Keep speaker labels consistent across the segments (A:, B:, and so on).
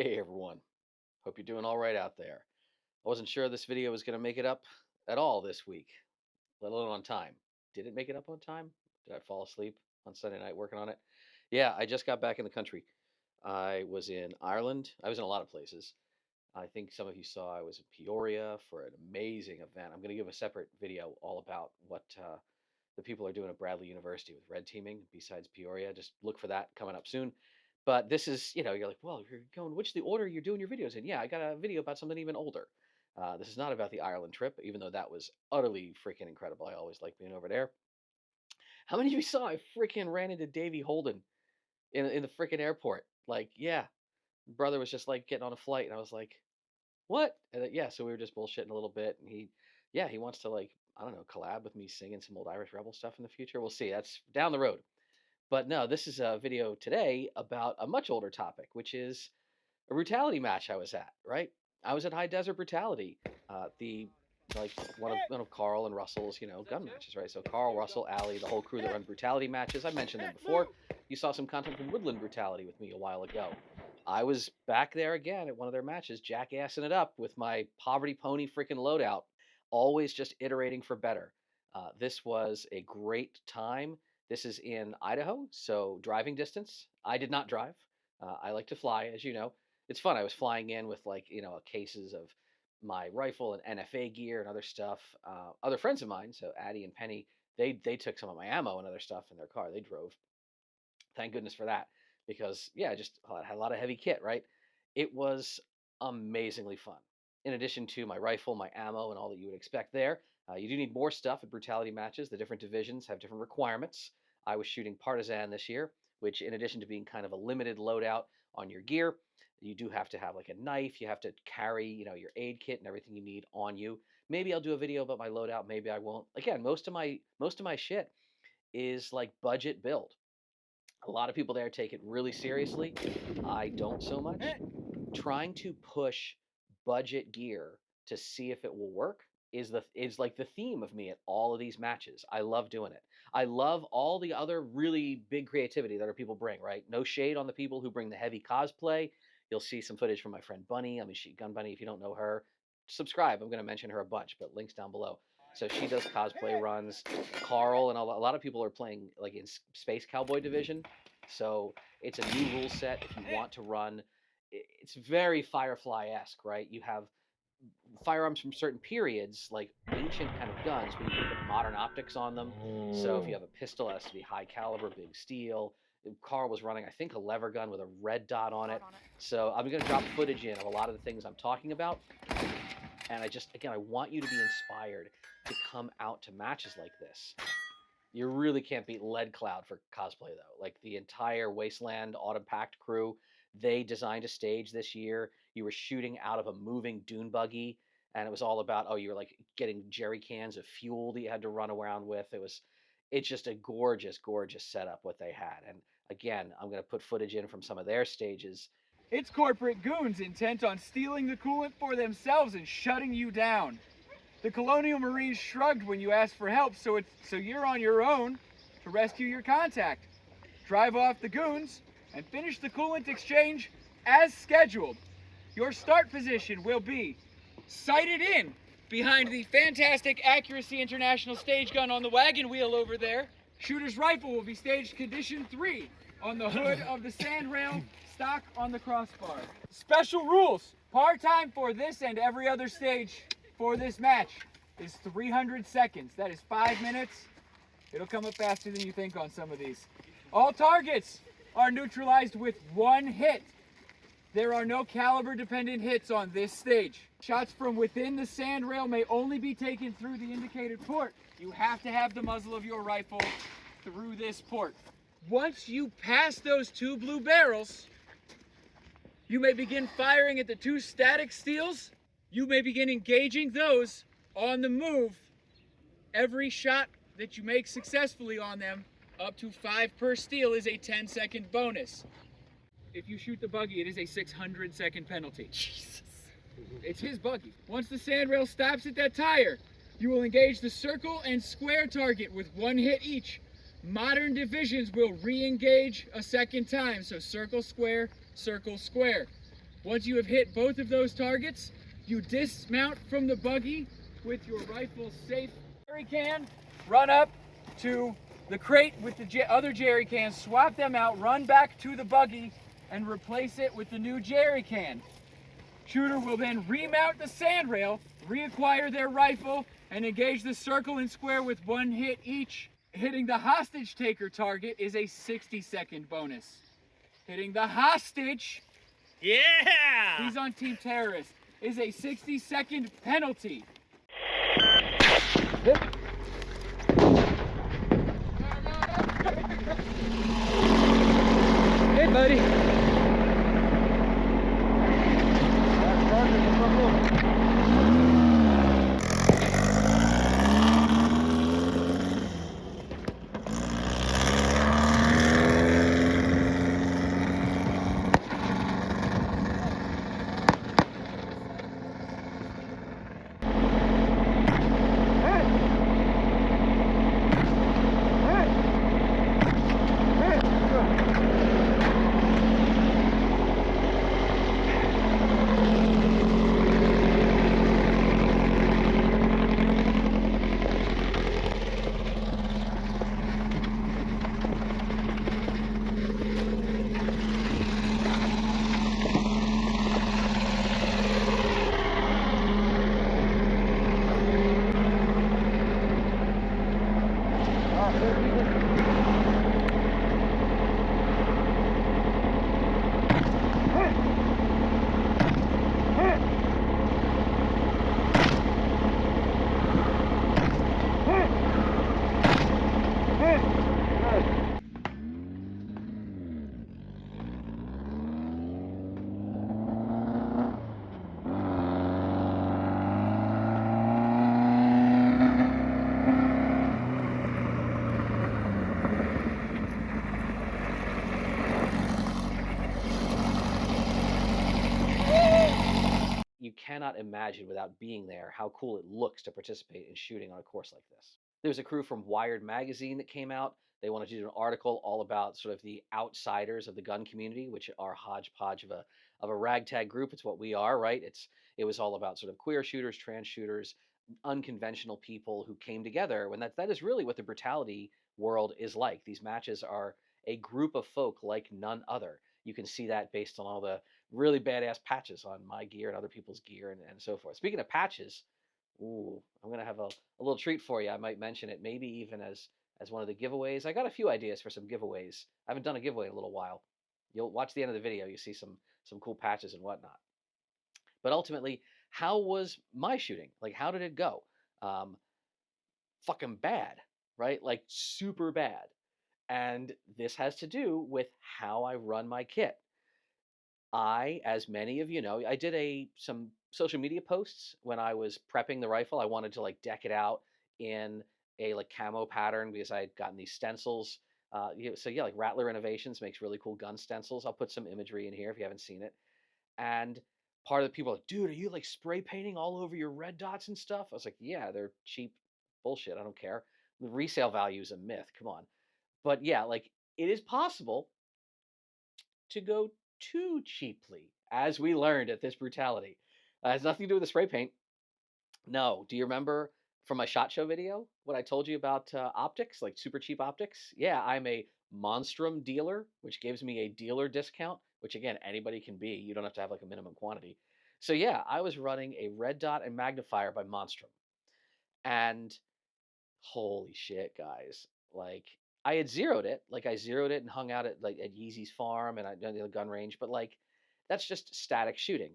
A: Hey everyone, hope you're doing all right out there. I wasn't sure this video was going to make it up at all this week, let alone on time. Did it make it up on time? Did I fall asleep on Sunday night working on it? Yeah, I just got back in the country. I was in Ireland. I was in a lot of places. I think some of you saw I was in Peoria for an amazing event. I'm going to give a separate video all about what the people are doing at Bradley University with red teaming besides Peoria. Just look for that coming up soon. But this is, you're like, well, you're going, which the order you're doing your videos in? Yeah, I got a video about something even older. This is not about the Ireland trip, even though that was utterly freaking incredible. I always like being over there. How many of you saw I freaking ran into Davey Holden in the freaking airport? Like, yeah, brother was just like getting on a flight, and I was like, what? And yeah, so we were just bullshitting a little bit, and he wants to like, I don't know, collab with me singing some old Irish Rebel stuff in the future. We'll see. That's down the road. But no, this is a video today about a much older topic, which is a brutality match I was at, right? I was at High Desert Brutality, the like one of Carl and Russell's, gun matches, right? So Carl, Russell, Allie, the whole crew that run brutality matches. I mentioned them before. You saw some content from Woodland Brutality with me a while ago. I was back there again at one of their matches, jackassing it up with my poverty pony freaking loadout, always just iterating for better. This was a great time. This is in Idaho, so driving distance. I did not drive. I like to fly, as you know. It's fun. I was flying in with cases of my rifle and NFA gear and other stuff. Other friends of mine, so Addie and Penny, they took some of my ammo and other stuff in their car. They drove. Thank goodness for that, because yeah, just had a lot of heavy kit. Right, it was amazingly fun. In addition to my rifle, my ammo, and all that you would expect there, you do need more stuff at brutality matches. The different divisions have different requirements. I was shooting Partisan this year, which in addition to being kind of a limited loadout on your gear, you do have to have like a knife. You have to carry, your aid kit and everything you need on you. Maybe I'll do a video about my loadout. Maybe I won't. Again, most of my shit is like budget build. A lot of people there take it really seriously. I don't so much. Trying to push budget gear to see if it will work is like the theme of me at all of these matches. I love doing it. I love all the other really big creativity that our people bring, right? No shade on the people who bring the heavy cosplay. You'll see some footage from my friend Bunny. I mean, Gun Bunny, if you don't know her, subscribe. I'm going to mention her a bunch, but links down below. So she does cosplay runs. Carl and a lot of people are playing like in Space Cowboy Division. So it's a new rule set if you want to run. It's very Firefly-esque, right? You have firearms from certain periods, like ancient kind of guns, but you can put modern optics on them. So if you have a pistol, it has to be high caliber, big steel. Carl was running, I think, a lever gun with a red dot on it. So I'm going to drop footage in of a lot of the things I'm talking about. And I want you to be inspired to come out to matches like this. You really can't beat Lead Cloud for cosplay, though. Like the entire Wasteland Autumn Pact crew, they designed a stage this year. You were shooting out of a moving dune buggy, and it was all about, you were like getting jerry cans of fuel that you had to run around with. It's just a gorgeous, gorgeous setup what they had. And again, I'm going to put footage in from some of their stages.
B: It's corporate goons intent on stealing the coolant for themselves and shutting you down. The Colonial Marines shrugged when you asked for help, so you're on your own to rescue your contact. Drive off the goons and finish the coolant exchange as scheduled. Your start position will be sighted in behind the fantastic Accuracy International stage gun on the wagon wheel over there. Shooter's rifle will be staged condition 3 on the hood of the sandrail, stock on the crossbar. Special rules. Par time for this and every other stage for this match is 300 seconds. That is 5 minutes. It'll come up faster than you think on some of these. All targets are neutralized with 1 hit. There are no caliber dependent hits on this stage. Shots from within the sandrail may only be taken through the indicated port. You have to have the muzzle of your rifle through this port. Once you pass those 2 blue barrels, you may begin firing at the 2 static steels. You may begin engaging those on the move. Every shot that you make successfully on them, up to 5 per steel, is a 10-second bonus. If you shoot the buggy, it is a 600-second penalty. Jesus. It's his buggy. Once the sandrail stops at that tire, you will engage the circle and square target with 1 hit each. Modern divisions will re-engage a second time, so circle, square, circle, square. Once you have hit both of those targets, you dismount from the buggy with your rifle safe. Jerry can, run up to the crate with the other jerry cans, swap them out, run back to the buggy, and replace it with the new jerry can. Shooter will then remount the sandrail, reacquire their rifle, and engage the circle and square with one hit each. Hitting the hostage taker target is a 60-second bonus. Hitting the hostage, he's on Team Terrorist, is a 60-second penalty.
C: Hey, buddy.
A: You cannot imagine without being there how cool it looks to participate in shooting on a course like this. There's a crew from Wired magazine that came out. They wanted to do an article all about sort of the outsiders of the gun community, which are hodgepodge of a ragtag group. It's what we are, right? It was all about sort of queer shooters, trans shooters, unconventional people who came together. When that is really what the brutality world is like. These matches are a group of folk like none other. You can see that based on all the really badass patches on my gear and other people's gear and so forth. Speaking of patches, ooh, I'm gonna have a little treat for you. I might mention it, maybe even as one of the giveaways. I got a few ideas for some giveaways. I haven't done a giveaway in a little while. You'll watch the end of the video. You see some cool patches and whatnot. But ultimately, how was my shooting? Like, how did it go? Um, Fucking bad, right? Like super bad. And this has to do with how I run my kit. As many of you know, I did some social media posts when I was prepping the rifle. I wanted to like deck it out in a like camo pattern because I had gotten these stencils. So yeah, like Rattler Innovations makes really cool gun stencils. I'll put some imagery in here if you haven't seen it. And part of the people are like, dude, are you like spray painting all over your red dots and stuff? I was like, yeah, they're cheap bullshit. I don't care. The resale value is a myth. Come on. But yeah, like it is possible to go too cheaply, as we learned at this brutality. It has nothing to do with the spray paint. No. Do you remember from my SHOT Show video what I told you about optics, like super cheap optics? Yeah, I'm a Monstrum dealer, which gives me a dealer discount, which again, anybody can be. You don't have to have like a minimum quantity. So yeah, I was running a red dot and magnifier by Monstrum. And holy shit, guys. Like I had zeroed it. Like I zeroed it and hung out at Yeezy's farm and I done the gun range, but like that's just static shooting.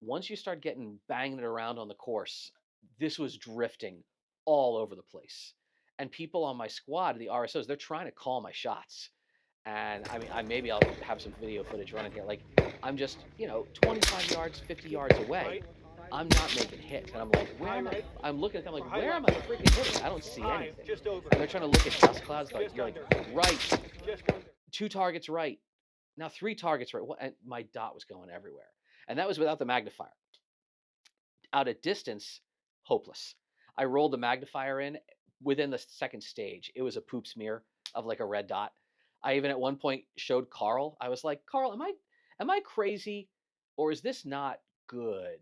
A: Once you start getting banging it around on the course, this was drifting all over the place. And people on my squad, the RSOs, they're trying to call my shots. And I mean, maybe I'll have some video footage running here. Like, I'm just, 25 yards, 50 yards away. I'm not making hits. And I'm like, where am I? I'm looking at them like, where am I freaking hitting? I don't see anything. And they're trying to look at dust clouds. Like, you're like, right. 2 targets right. Now 3 targets right. And my dot was going everywhere. And that was without the magnifier. Out at distance, hopeless. I rolled the magnifier in within the second stage. It was a poop smear of like a red dot. I even at one point showed Carl. I was like, Carl, am I crazy, or is this not good?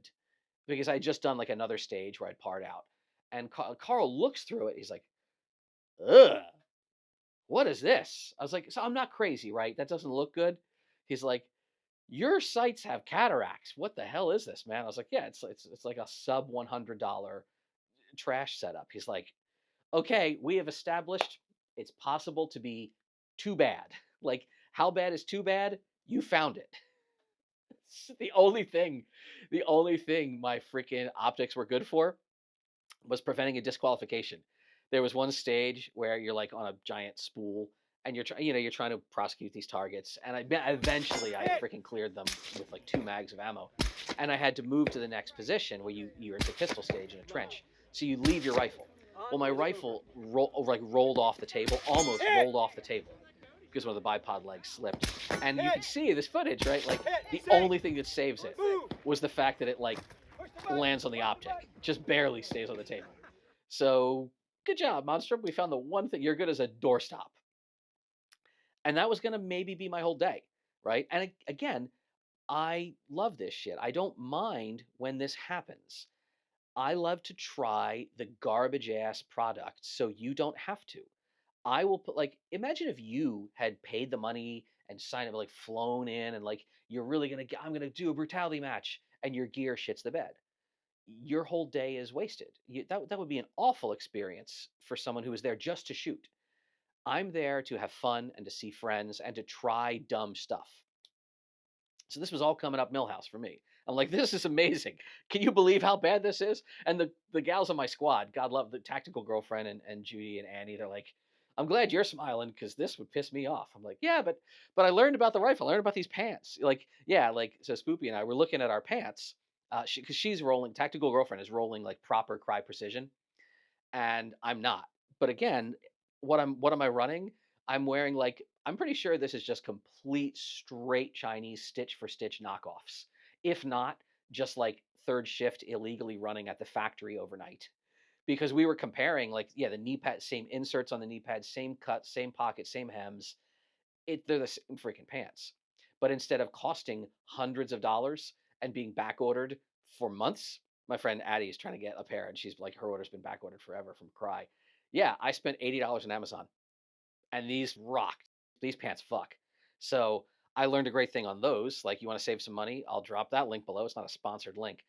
A: Because I had just done like another stage where I'd part out, and Carl looks through it. He's like, ugh, what is this? I was like, so I'm not crazy, right? That doesn't look good. He's like, your sites have cataracts. What the hell is this, man? I was like, yeah, it's like a sub $100 trash setup. He's like, okay, we have established it's possible to be too bad. Like, how bad is too bad? You found it. It's the only thing my freaking optics were good for was preventing a disqualification. There was one stage where you're like on a giant spool and you're trying to prosecute these targets, and eventually I freaking cleared them with like 2 mags of ammo, and I had to move to the next position where you're at the pistol stage in a trench, so you leave your rifle. Well, my rifle rolled off the table, almost rolled off the table because one of the bipod legs slipped, and you can see this footage, right? Like the only thing that saves it was the fact that it like lands on the optic, just barely stays on the table. So good job, Monstrum. We found the one thing. You're good as a doorstop. And that was going to maybe be my whole day, right? And again, I love this shit. I don't mind when this happens. I love to try the garbage ass product so you don't have to. I will put like, imagine if you had paid the money and signed up, like flown in and like, you're really going to, I'm going to do a brutality match and your gear shits the bed. Your whole day is wasted. That would be an awful experience for someone who is there just to shoot. I'm there to have fun and to see friends and to try dumb stuff. So this was all coming up Millhouse for me. I'm like, this is amazing. Can you believe how bad this is? And the gals on my squad, God love the tactical girlfriend and Judy and Annie, they're like, I'm glad you're smiling because this would piss me off. I'm like, yeah, but I learned about the rifle. I learned about these pants. Like, yeah, like so Spoopy and I were looking at our pants. Because she's rolling, tactical girlfriend is rolling like proper cry precision, and I'm not. But again, what am I running? I'm wearing like I'm pretty sure this is just complete straight Chinese stitch for stitch knockoffs. If not, just like third shift illegally running at the factory overnight. Because we were comparing like yeah, the knee pad, same inserts on the knee pad, same cut, same pocket, same hems. They're the same freaking pants. But instead of costing hundreds of dollars and being back ordered for months, my friend Addie is trying to get a pair, and she's like, her order's been back ordered forever from Cry. Yeah, I spent $80 on Amazon, and these rock. These pants fuck. So I learned a great thing on those. Like, you want to save some money? I'll drop that link below. It's not a sponsored link.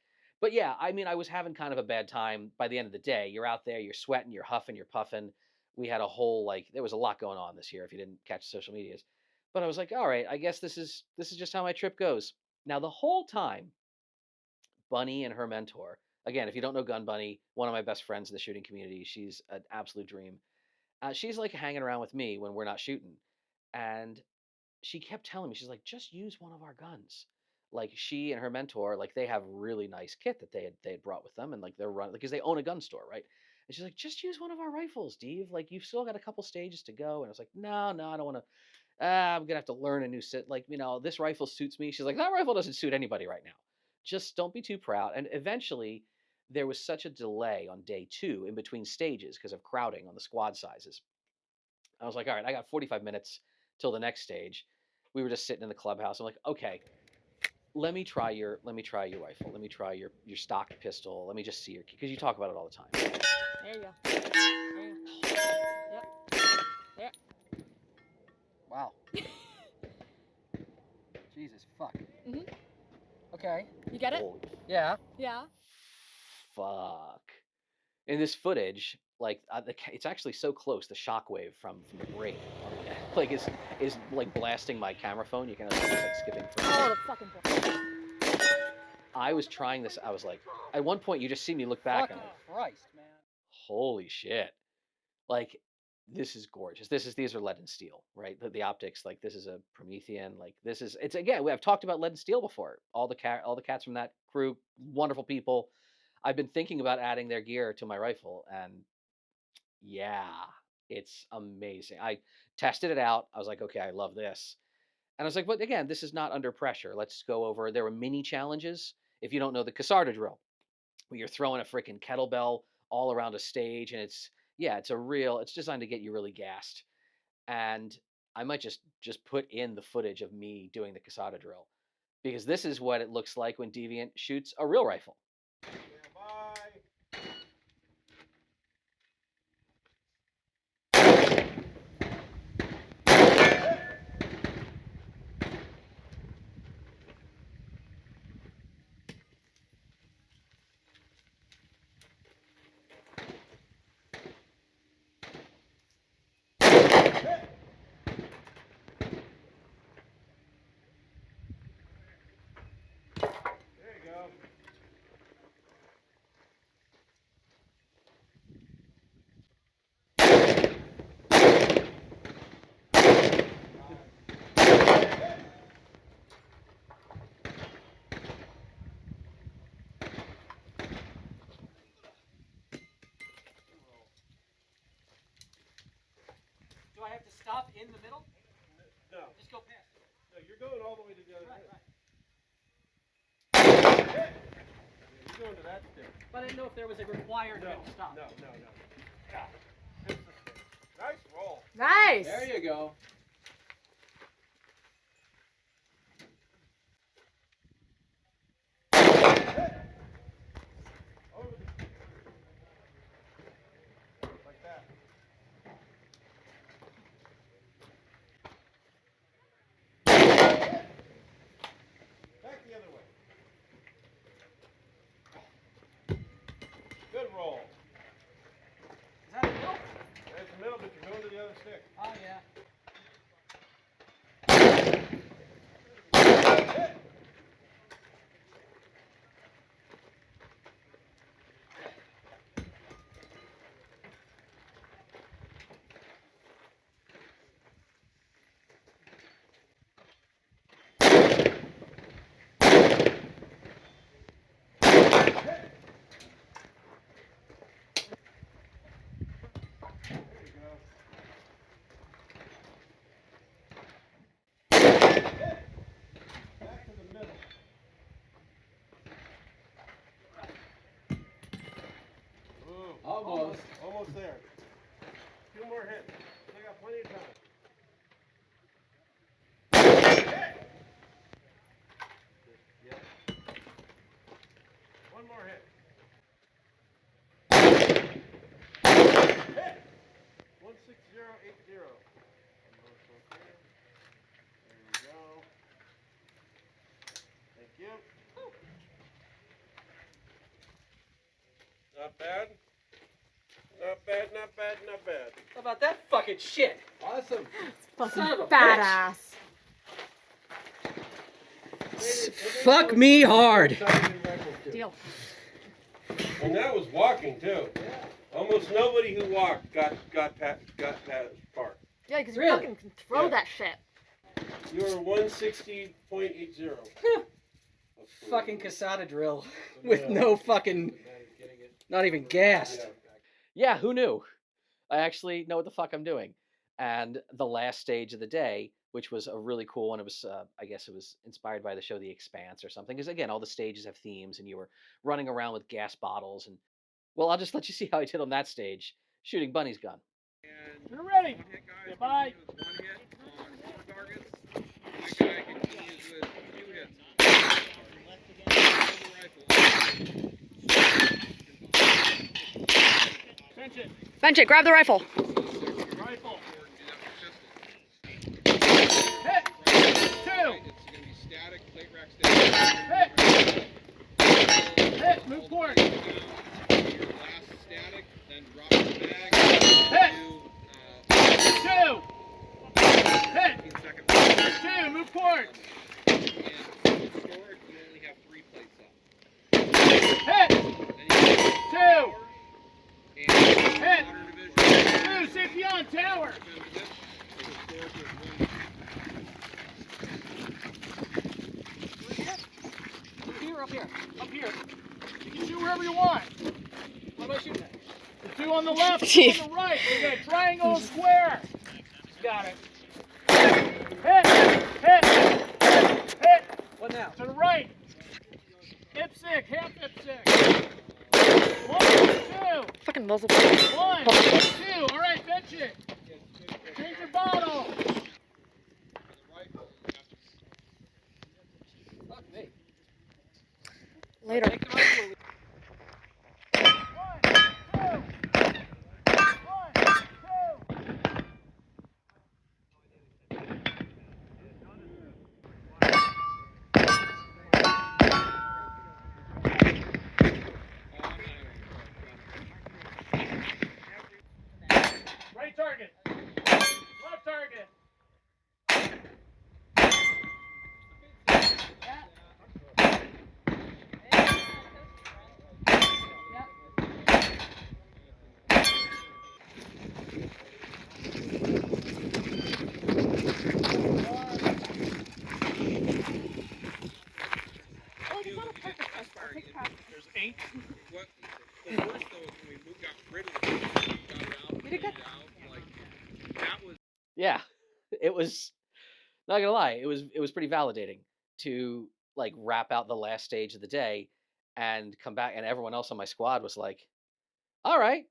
A: But yeah, I mean, I was having kind of a bad time by the end of the day. You're out there, you're sweating, you're huffing, you're puffing. We had a whole like there was a lot going on this year if you didn't catch social medias. But I was like, all right, I guess this is just how my trip goes. Now the whole time, Bunny and her mentor. Again, if you don't know Gun Bunny, one of my best friends in the shooting community, she's an absolute dream. She's like hanging around with me when we're not shooting, and she kept telling me, she's like, just use one of our guns. Like she and her mentor, like they have really nice kit that they had brought with them, and like they're running because they own a gun store, right? And she's like, just use one of our rifles, Steve. Like you've still got a couple stages to go. And I was like, no, no, I don't want to. I'm gonna have to learn a new set. Like this rifle suits me. She's like, that rifle doesn't suit anybody right now. Just don't be too proud. And eventually, there was such a delay on day 2 in between stages because of crowding on the squad sizes. I was like, all right, I got 45 minutes till the next stage. We were just sitting in the clubhouse. I'm like, okay, let me try your rifle. Let me try your stock pistol. Let me just see your because you talk about it all the time.
C: There you go. There you go. Yep. There.
A: Wow. Jesus fuck.
C: Mhm.
A: Okay.
C: You get it?
A: Holy
C: Yeah.
A: fuck. In this footage, like it's actually so close. The shockwave from the break, like is like blasting my camera phone. You can just like skipping.
C: Oh, the fucking book.
A: I was trying this. I was like, at one point, you just see me look back.
B: Fucking
A: And I'm like,
B: Christ, man.
A: holy shit! Like this is gorgeous. These are lead and steel, right? The optics, like this is a Promethean. Like it's again. I've talked about lead and steel before. All the cats from that crew, wonderful people. I've been thinking about adding their gear to my rifle, and yeah, it's amazing. I tested it out. I was like, okay, I love this. And I was like, but again, this is not under pressure. Let's go over. There were mini challenges. If you don't know the Casarda drill, where you're throwing a freaking kettlebell all around a stage, and it's designed to get you really gassed. And I might just put in the footage of me doing the Casada drill. because this is what it looks like when Deviant shoots a real rifle.
D: Do I have to stop in the middle?
E: No.
D: Just go past it.
E: No, you're going all the way to the other
D: Right,
E: side.
D: right.
E: You're going to that stick.
D: But I didn't know if there was a required
E: No,
D: stop.
E: no. Yeah. Hit the stick. Nice roll.
C: Nice.
B: There you go.
E: Over the stick. Like that. Back the other way. Good roll.
D: Is that a middle?
E: There's the middle, but you're going to the other stick.
D: Oh, yeah.
E: Back to the middle. Ooh,
B: Almost.
E: almost there. 2 more hits. I got plenty of time. Yep. 1 more hit. Hit! 16080. There we go. Thank you. Not bad. Not bad, not bad, not bad.
D: How about that fucking shit?
B: Awesome.
C: Fucking
D: Son of a
C: badass.
D: Fuck me hard.
C: Deal.
E: And that was walking too. Almost nobody who walked got past far.
C: Yeah, because you
D: Really?
C: fucking can throw
E: Yeah.
C: that shit.
E: You were 160.80.
D: Fucking Casada drill with no fucking, not even gassed.
E: Yeah.
A: Yeah, who knew? I actually know what the fuck I'm doing. And the last stage of the day, which was a really cool one, it was, I guess it was inspired by the show The Expanse or something. Because again, all the stages have themes, and you were running around with gas bottles. And well, I'll just let you see how I did on that stage, shooting Bunny's gun.
B: You're ready. Goodbye. Attention.
C: Bench it. Grab the rifle.
B: Rifle. Hit. 2. Hit. Hit. Move forward. Hit. 2. Hit. 2. Move forward. Hit. 2. Hit. 2. Safety on tower.
D: Here, up here.
B: Up here. You can shoot wherever you want.
D: What am I shooting at?
B: The 2 on the left, 2 on the right. We got a triangle and square. Got it. Hit. Hit. Hit.
D: What now?
B: To the right. Hip sick. Half hip sick. 1, 2.
C: Fucking muzzle.
B: 1, 2. All right, bench it. Change your bottle.
D: Oh,
B: Right target. Left target. There's 8.
E: What the worst though is when we got rid of it, got it out,
C: Did it get-
E: like that was.
A: Yeah, it was, not gonna lie, it was pretty validating to like wrap out the last stage of the day and come back, and everyone else on my squad was like, all right,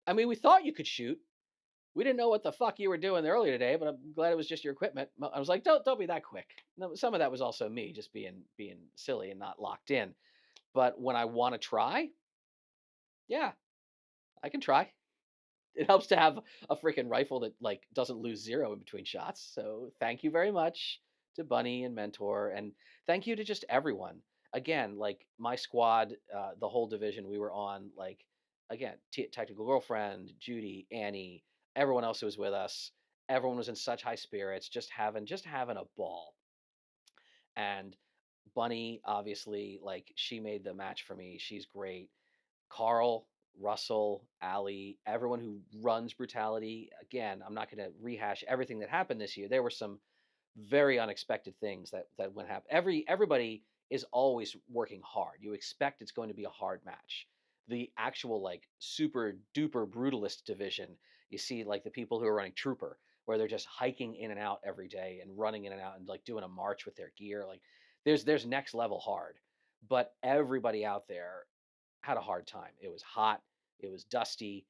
A: I mean, we thought you could shoot. We didn't know what the fuck you were doing earlier today, but I'm glad it was just your equipment. I was like, don't be that quick. No, some of that was also me just being silly and not locked in. But when I want to try, yeah, I can try. It helps to have a freaking rifle that like doesn't lose 0 in between shots. So thank you very much to Bunny and Mentor, and thank you to just everyone. Again, like my squad, the whole division we were on, like again, Technical Girlfriend, Judy, Annie, everyone else who was with us. Everyone was in such high spirits, just having a ball. And Bunny, obviously, like she made the match for me. She's great. Carl, Russell, Allie, everyone who runs Brutality. Again, I'm not going to rehash everything that happened this year. There were some very unexpected things that went happen. Everybody is always working hard. You expect it's going to be a hard match. The actual like super duper brutalist division, you see like the people who are running Trooper, where they're just hiking in and out every day and running in and out and like doing a march with their gear. Like there's next level hard. But everybody out there had a hard time. It was hot, it was dusty.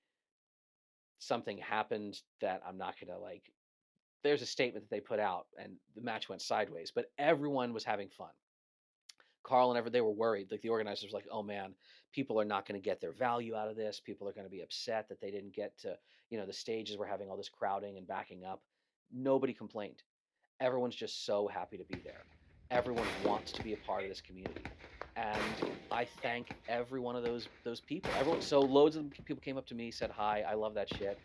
A: Something happened that I'm not going to like. There's a statement that they put out and the match went sideways, but everyone was having fun. Carl and ever they were worried. Like the organizers were like, "Oh man, people are not going to get their value out of this. People are going to be upset that they didn't get to, the stages were having all this crowding and backing up." Nobody complained. Everyone's just so happy to be there. Everyone wants to be a part of this community, and I thank every one of those people. Everyone, so loads of people came up to me, said hi, I love that shit.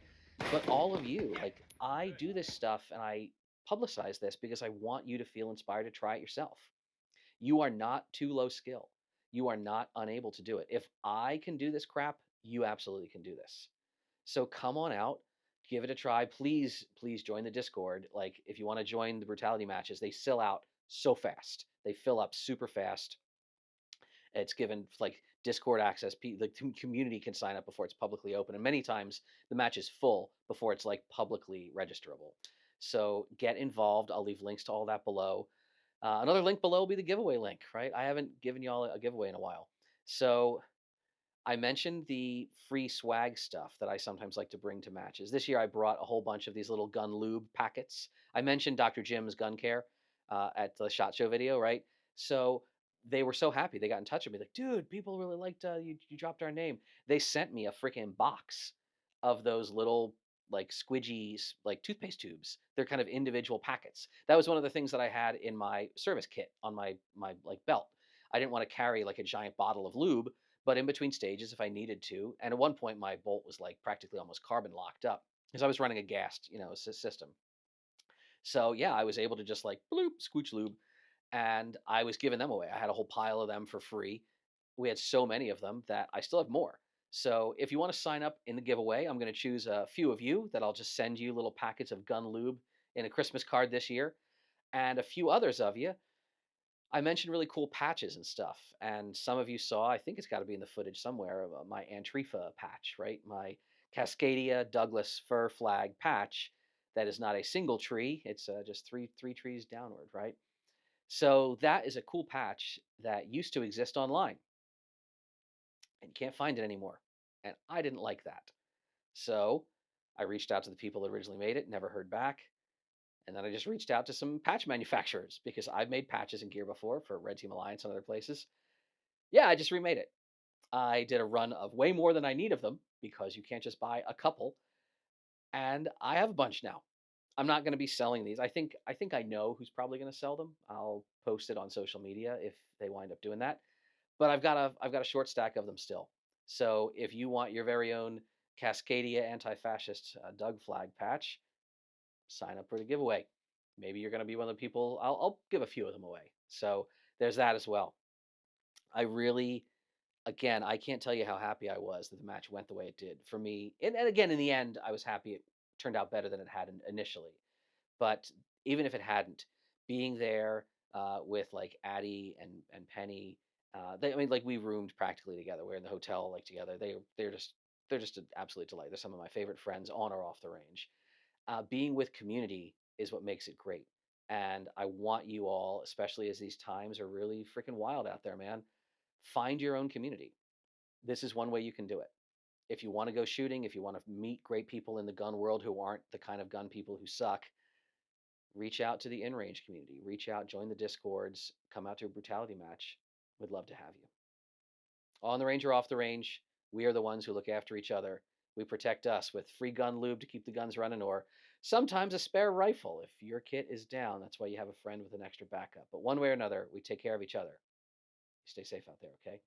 A: But all of you, like I do this stuff and I publicize this because I want you to feel inspired to try it yourself. You are not too low skill. You are not unable to do it. If I can do this crap, you absolutely can do this. So come on out, give it a try. Please, please join the Discord. Like if you want to join the Brutality matches, they sell out so fast. They fill up super fast. It's given like Discord access. The community can sign up before it's publicly open, and many times the match is full before it's like publicly registerable. So get involved. I'll leave links to all that below. Another link below will be the giveaway link, right? I haven't given you all a giveaway in a while. So I mentioned the free swag stuff that I sometimes like to bring to matches. This year I brought a whole bunch of these little gun lube packets. I mentioned Dr. Jim's gun care at the SHOT Show video, right? So they were so happy. They got in touch with me like, dude, people really liked you dropped our name. They sent me a freaking box of those little like squidgy like toothpaste tubes. They're kind of individual packets. That was one of the things that I had in my service kit on my like belt. I didn't want to carry like a giant bottle of lube, but in between stages if I needed to. And at one point my bolt was like practically almost carbon locked up because I was running a gassed, system. So yeah, I was able to just like bloop, scooch lube, and I was giving them away. I had a whole pile of them for free. We had so many of them that I still have more. So if you want to sign up in the giveaway, I'm going to choose a few of you that I'll just send you little packets of gun lube in a Christmas card this year. And a few others of you, I mentioned really cool patches and stuff. And some of you saw, I think it's got to be in the footage somewhere, of my Antifa patch, right? My Cascadia Douglas fir flag patch that is not a single tree. It's just three trees downward, right? So that is a cool patch that used to exist online. And you can't find it anymore. And I didn't like that. So I reached out to the people that originally made it, never heard back. And then I just reached out to some patch manufacturers because I've made patches and gear before for Red Team Alliance and other places. Yeah, I just remade it. I did a run of way more than I need of them because you can't just buy a couple. And I have a bunch now. I'm not going to be selling these. I think I know who's probably going to sell them. I'll post it on social media if they wind up doing that. But I've got a short stack of them still. So if you want your very own Cascadia anti-fascist Doug flag patch. Sign up for the giveaway. Maybe you're going to be one of the people. I'll give a few of them away. So there's that as well. I really, again, I can't tell you how happy I was that the match went the way it did for me. And again, in the end, I was happy it turned out better than it had initially. But even if it hadn't, being there with like Addie and Penny, I mean, like we roomed practically together. We're in the hotel like together. They're just an absolute delight. They're some of my favorite friends on or off the range. Being with community is what makes it great. And I want you all, especially as these times are really freaking wild out there, man, find your own community. This is one way you can do it. If you want to go shooting, if you want to meet great people in the gun world who aren't the kind of gun people who suck, reach out to the InRange community. Reach out, join the Discords, come out to a brutality match. We'd love to have you. On the range or off the range, we are the ones who look after each other. We protect us with free gun lube to keep the guns running, or sometimes a spare rifle. If your kit is down, that's why you have a friend with an extra backup. But one way or another, we take care of each other. Stay safe out there, okay?